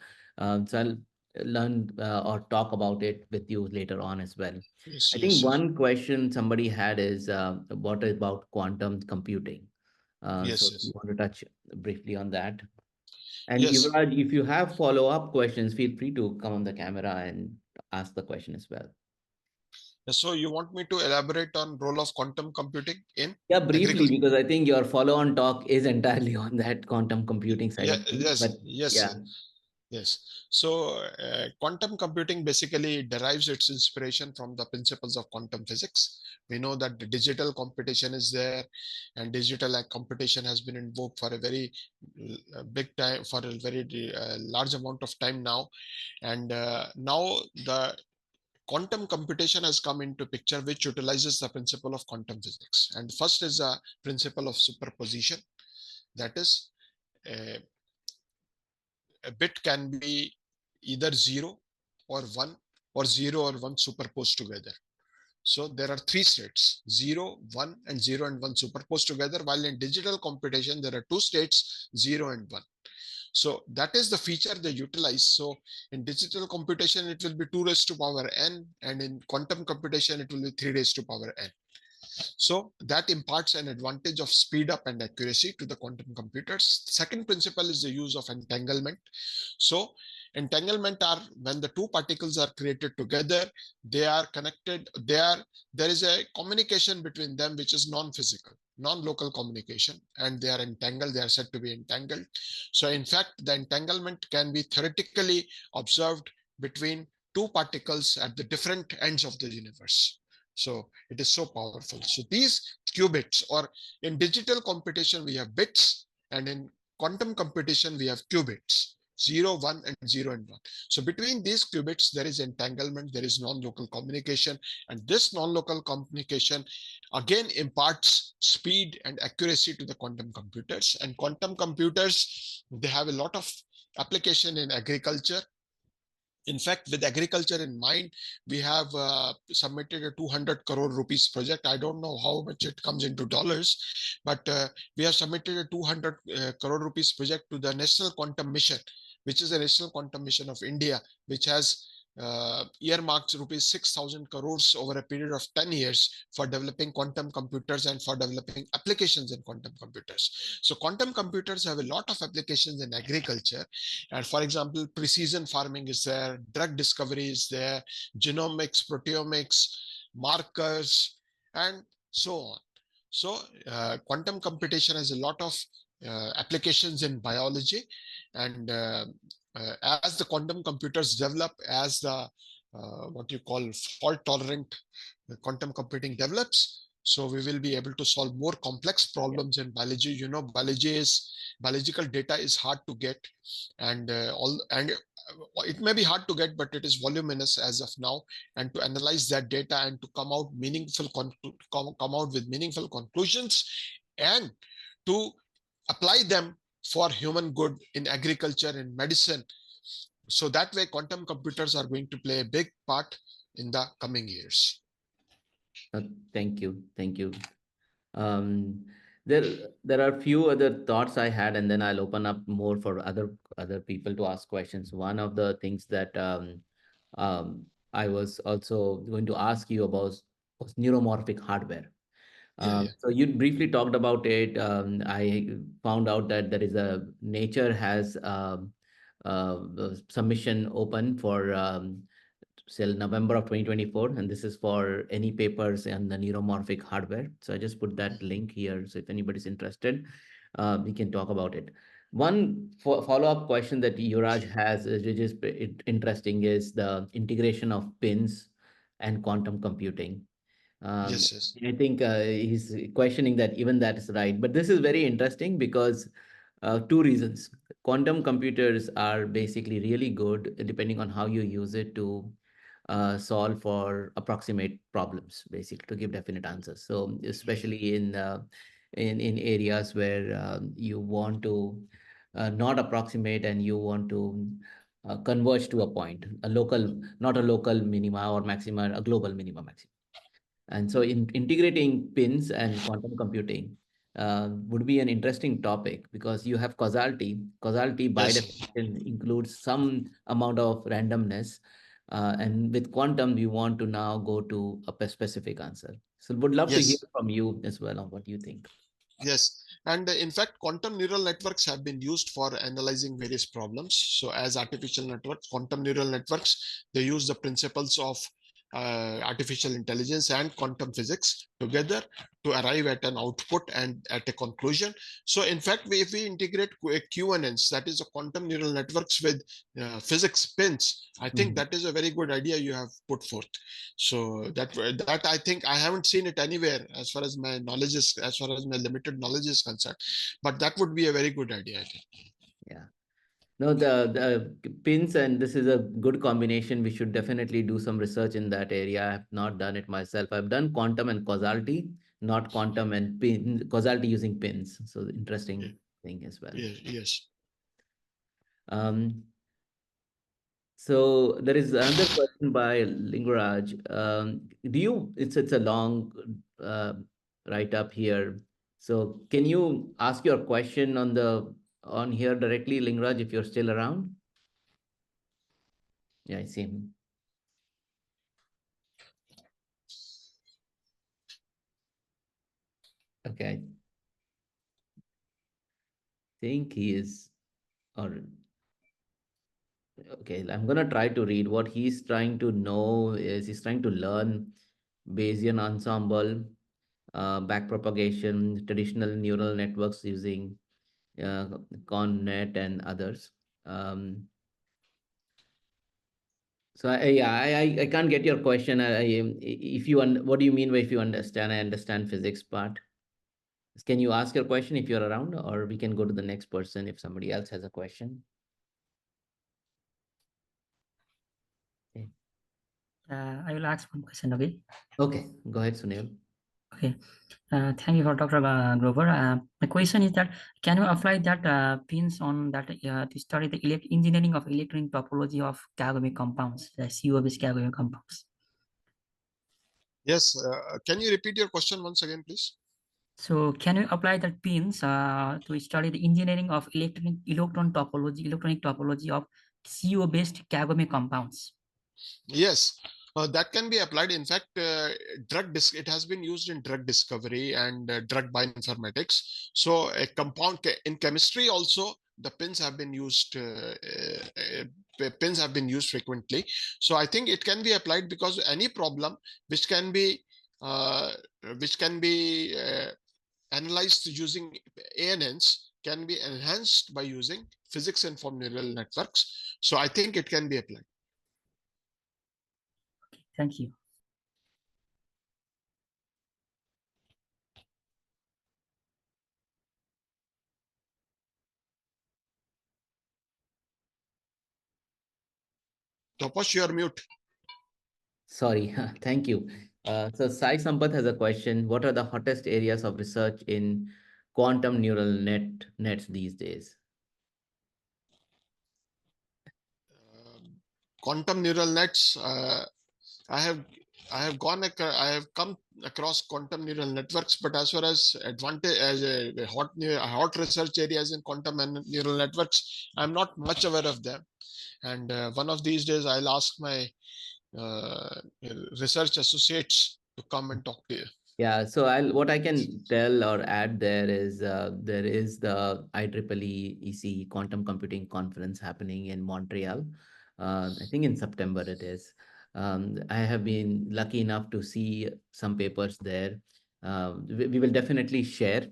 So I'll learn or talk about it with you later on as well. Yes. I think Yes. Yes. one question somebody had is what about quantum computing? So Yes. if you Yes. want to touch briefly on that. And Yes. Yuvraj, if you have follow-up questions, feel free to come on the camera and ask the question as well. So you want me to elaborate on role of quantum computing in Yeah, briefly, agriculture? because I think your follow-on talk is entirely on that quantum computing side Yeah. of things. Yes. But Yes. yeah, Yes. Yes. So, quantum computing basically derives its inspiration from the principles of quantum physics. We know that the digital competition is there, and digital competition has been invoked for a very big time, for a very large amount of time now. And now the quantum computation has come into picture, which utilizes the principle of quantum physics. And first is the principle of superposition. That is, uh, a bit can be either 0 or 1, or 0 or 1 superposed together. So there are three states: 0, 1, and 0 and 1 superposed together, while in digital computation there are two states: 0 and 1. So that is the feature they utilize. So in digital computation it will be 2 raised to power n, and in quantum computation it will be 3 raised to power n. So that imparts an advantage of speed up and accuracy to the quantum computers. Second principle is the use of entanglement. So entanglement are when the two particles are created together, they are connected, there is a communication between them which is non-physical, non-local communication, and they are entangled, they are said to be entangled. So in fact, the entanglement can be theoretically observed between two particles at the different ends of the universe. So it is so powerful. So these qubits, or in digital computation we have bits, and in quantum computation we have qubits: 0, 1, and 0 and 1. So between these qubits there is entanglement, there is non-local communication, and this non-local communication again imparts speed and accuracy to the quantum computers. And quantum computers, they have a lot of application in agriculture. In fact, with agriculture in mind, we have submitted a 200 crore rupees project. I don't know how much it comes into dollars, but we have submitted a 200 crore rupees project to the National Quantum Mission, which is the National Quantum Mission of India, which has earmarked rupees 6,000 crores over a period of 10 years for developing quantum computers and for developing applications in quantum computers. So quantum computers have a lot of applications in agriculture. And for example, precision farming is there, drug discovery is there, genomics, proteomics, markers, and so on. So quantum computation has a lot of applications in biology. And as the quantum computers develop, as the what you call fault tolerant quantum computing develops, so we will be able to solve more complex yeah. problems in biology. You know, biological data is hard to get, and it may be hard to get, but it is voluminous as of now. And to analyze that data and to come out with meaningful conclusions, and to apply them for human good in agriculture, in medicine. So that way quantum computers are going to play a big part in the coming years. Uh, thank you. Thank you. Um, there are few other thoughts I had, and then I'll open up more for other people to ask questions. One of the things that I was also going to ask you about was neuromorphic hardware. Yeah, yeah. So you briefly talked about it. I found out that there is a Nature has a submission open for till November of 2024, and this is for any papers on the neuromorphic hardware. So I just put that link here. So if anybody's interested, we can talk about it. One follow-up question that Yuraj has, which is interesting, is the integration of pins and quantum computing. Um, Yes, yes. I think he's questioning that even that is right. But this is very interesting because two reasons. Quantum computers are basically really good depending on how you use it to solve for approximate problems, basically to give definite answers. So especially in in areas where you want to not approximate and you want to converge to a point, a local, not a local minima or maxima, a global minima maxima. And so in integrating pins and quantum computing would be an interesting topic because you have causality. Causality by Yes. definition includes some amount of randomness. And with quantum, we want to now go to a specific answer. So would love to hear Yes. from you as well on what you think. Yes, and in fact, quantum neural networks have been used for analyzing various problems. So, as artificial networks, quantum neural networks, they use the principles of artificial intelligence and quantum physics together to arrive at an output and at a conclusion. So, in fact, if we integrate QNNs, that is, a quantum neural networks with physics pins, I think Mhm. that is a very good idea you have put forth. So that I think I haven't seen it anywhere as far as my knowledge is, as far as my limited knowledge is concerned. But that would be a very good idea, I think. Yeah. No, the pins, and this is a good combination. We should definitely do some research in that area. I have not done it myself. I've done quantum and causality, not quantum and pin causality using pins. So Yeah, interesting thing as well. yeah, yes. Um, so there is another question by Lingaraj. Do you? It's a long uh, write up here. So can you ask your question on here directly, Lingaraj, if you're still around? Yeah, I see him. Okay, I think he is. Or okay, I'm gonna try to read what he's trying to know is he's trying to learn Bayesian ensemble, backpropagation, traditional neural networks using uh, ConNet and others. Um, so I can't get your question. If you what do you mean by if you understand? I understand physics part. Can you ask your question if you're around, or we can go to the next person if somebody else has a question? Okay, I will ask one question, okay? okay, go ahead, Sunil. Okay. Thank you for Dr. Grover. My question is that can you apply that pins on that to study the engineering of electronic topology of Kagome compounds, the CO-based Kagome compounds? Yes. Can you repeat your question once again, please? So can you apply that pins to study the engineering of electronic topology of CO-based Kagome compounds? Yes, that can be applied. In fact, it has been used in drug discovery and drug bioinformatics. So, in chemistry also, the pins have been used. Pins have been used frequently. So, I think it can be applied because any problem which can be uh, which can be analyzed using ANNs can be enhanced by using physics-informed neural networks. So, I think it can be applied. Thank you. Toposh, you are mute. Sorry, thank you. So Sai Sampath has a question. What are the hottest areas of research in quantum neural nets these days? Quantum neural nets. I have I have come across quantum neural networks, but as far as advantage as a hot research areas in quantum and neural networks, I'm not much aware of them. And one of these days, I'll ask my uh, research associates to come and talk to you. Yeah, so what I can tell or add there is the IEEE EC Quantum Computing Conference happening in Montreal. I think in September it is. I have been lucky enough to see some papers there. We will definitely share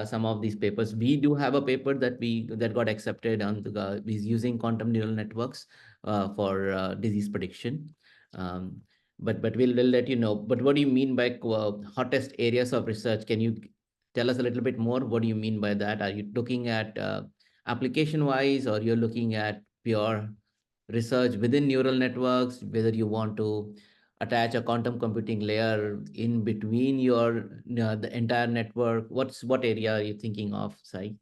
some of these papers. We do have a paper that got accepted on is using quantum neural networks for disease prediction. Um, but we'll let you know. But what do you mean by hottest areas of research? Can you tell us a little bit more? What do you mean by that? Are you looking at application wise, or you're looking at pure research within neural networks? Whether you want to attach a quantum computing layer in between your the entire network? What area are you thinking of, Sai?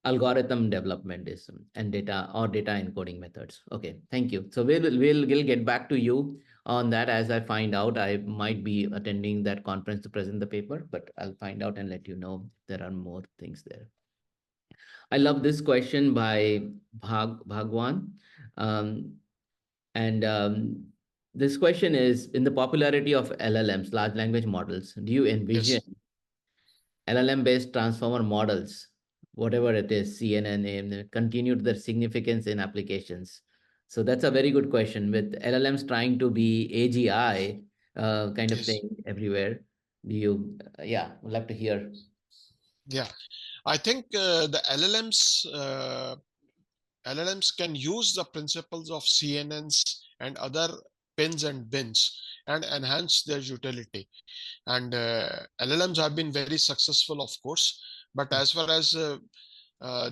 Algorithm development is and data encoding methods. Okay, thank you. So we'll get back to you on that as I find out. I might be attending that conference to present the paper, but I'll find out and let you know if there are more things there. I love this question by Bhagwan. Um, and this question is, in the popularity of LLMs, large language models, do you envision Yes. LLM-based transformer models, whatever it is, CNN, continued their significance in applications? So that's a very good question. With LLMs trying to be AGI kind of Yes. thing everywhere, do you, yeah, would like to hear. Yeah. I think the LLMs can use the principles of CNNs and other pins and bins and enhance their utility. And LLMs have been very successful, of course, but as far as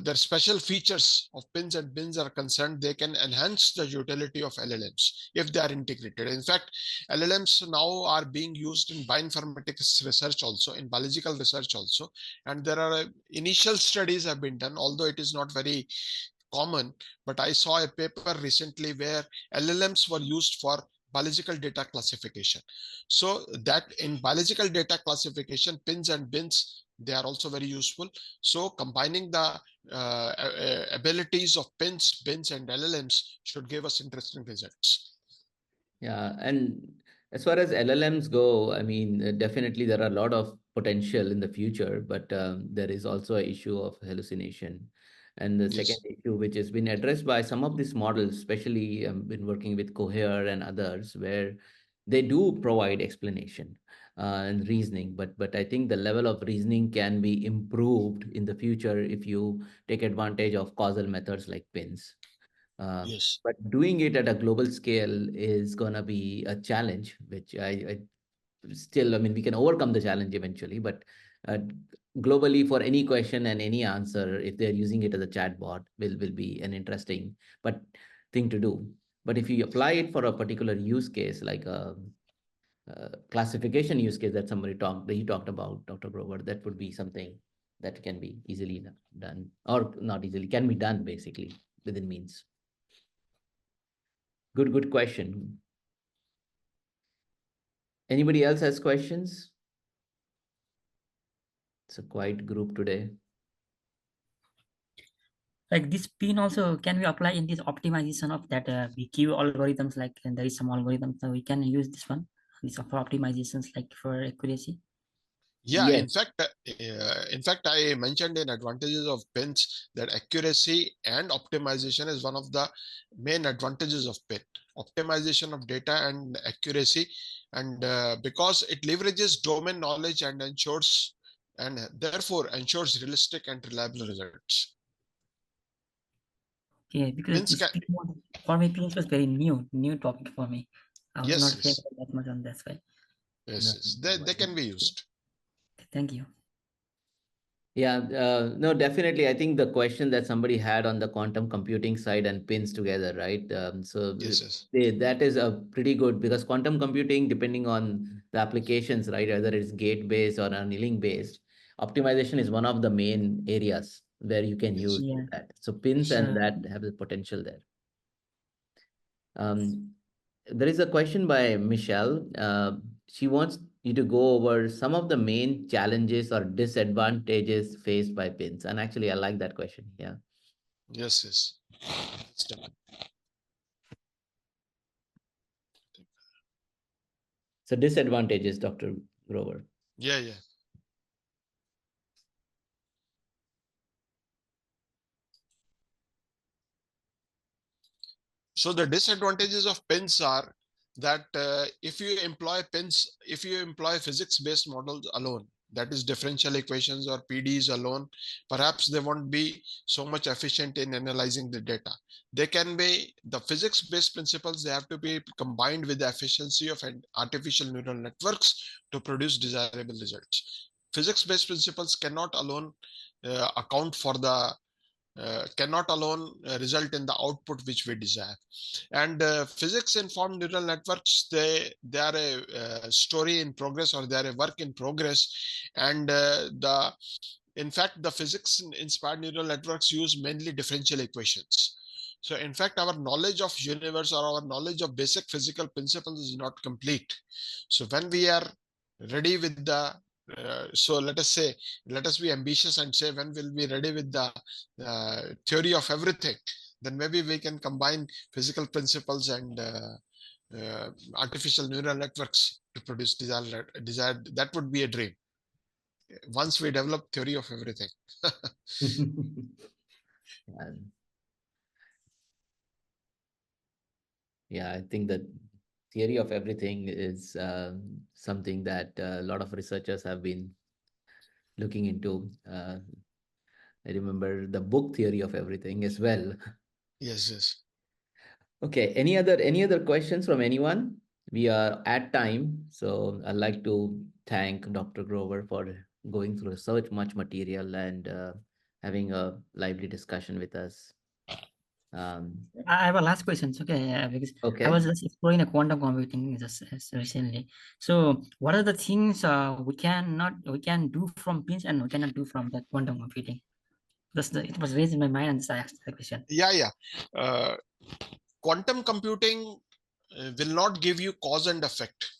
their special features of pins and bins are concerned, they can enhance the utility of LLMs if they are integrated. In fact, LLMs now are being used in bioinformatics research also, in biological research also, and there are initial studies have been done, although it is not very common, but I saw a paper recently where LLMs were used for biological data classification. So that in biological data classification, pins and bins, they are also very useful. So combining the abilities of pins, bins, and LLMs should give us interesting results. Yeah, and as far as LLMs go, I mean, definitely there are a lot of potential in the future, but there is also an issue of hallucination. And the second Yes. issue, which has been addressed by some of these models, especially been working with Cohere and others, where they do provide explanation and reasoning, but I think the level of reasoning can be improved in the future if you take advantage of causal methods like pins. Uh, Yes. but doing it at a global scale is going to be a challenge, which I still, I mean, we can overcome the challenge eventually, but uh, globally for any question and any answer, if they're using it as a chatbot, will be an interesting but thing to do. But if you apply it for a particular use case, like a classification use case that he talked about, Dr. Grover, that would be something that can be easily done, or not easily, can be done basically within means. Good question. Anybody else has questions? It's a quiet group today. Like this pin also can we apply in this optimization of that BQ algorithms? Like and there is some algorithm, so we can use this one. These are for optimizations like for accuracy. Yeah, Yes. in fact, I mentioned in advantages of pins that accuracy and optimization is one of the main advantages of pin. Optimization of data and accuracy, and because it leverages domain knowledge and therefore ensures realistic and reliable results. Yeah, because Pins this can, pin for me pins was very new topic for me. I was yes, not yes, familiar that much on this way. yes, No, yes. They can be used. Thank you. yeah, no, definitely. I think the question that somebody had on the quantum computing side and pins together, right? Yes, yes, That is a pretty good, because quantum computing, depending on the applications, right, whether it's gate based or annealing based, optimization is one of the main areas where you can use yes. Yeah. that. So pins Yes. and that have the potential there. Um, there is a question by Michelle. She wants you to go over some of the main challenges or disadvantages faced by pins. And actually, I like that question. Yeah. Yes, yes. It's done. So disadvantages, Dr. Grover. Yeah, yeah. So the disadvantages of pins are that if you employ physics-based models alone, that is differential equations or PDEs alone, perhaps they won't be so much efficient in analyzing the data. They can be the physics-based principles, they have to be combined with the efficiency of artificial neural networks to produce desirable results. Physics-based principles cannot alone account for the cannot alone result in the output which we desire. And physics informed neural networks, they are a story in progress, or they are a work in progress. And in fact, the physics inspired neural networks use mainly differential equations. So in fact, our knowledge of universe or our knowledge of basic physical principles is not complete. So when we are ready with the so let us say, let us be ambitious and say, when we'll be ready with the theory of everything, then maybe we can combine physical principles and artificial neural networks to produce desired. That would be a dream once we develop theory of everything. And yeah, I think that theory of everything is something that a lot of researchers have been looking into. I remember the book Theory of Everything as well. Yes, yes. Okay, any other questions from anyone? We are at time, so I'd like to thank Dr. Grover for going through so much material and having a lively discussion with us. I have a last question, okay? Because I Okay. was just exploring the quantum computing just recently. So, what are the things we can do from pins and we cannot do from the quantum computing? It was raised in my mind, and just I asked the question. Yeah. Uh, Quantum computing will not give you cause and effect.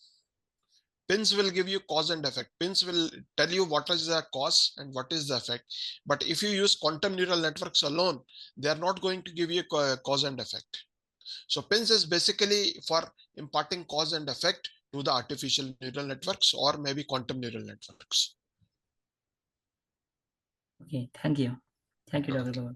Pins will give you cause and effect. Pins will tell you what is the cause and what is the effect. But if you use quantum neural networks alone, they are not going to give you cause and effect. So pins is basically for imparting cause and effect to the artificial neural networks or maybe quantum neural networks. Okay, thank you. Thank you, Dr. Okay. Gaur.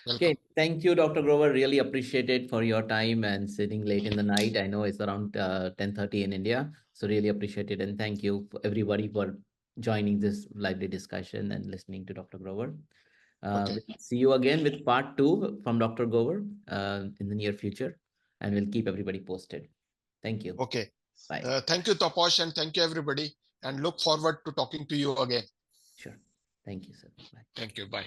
Welcome. Okay, thank you, Dr. Grover. Really appreciate it for your time and sitting late in the night. I know it's around 10:30 in India, so really appreciate it. And thank you for everybody for joining this lively discussion and listening to Dr. Grover. Okay. We'll see you again with part 2 from Dr. Grover in the near future, and we'll keep everybody posted. Thank you. Okay. Bye. Thank you, Taposh, and thank you, everybody. And look forward to talking to you again. Sure. Thank you, sir. Bye. Thank you. Bye.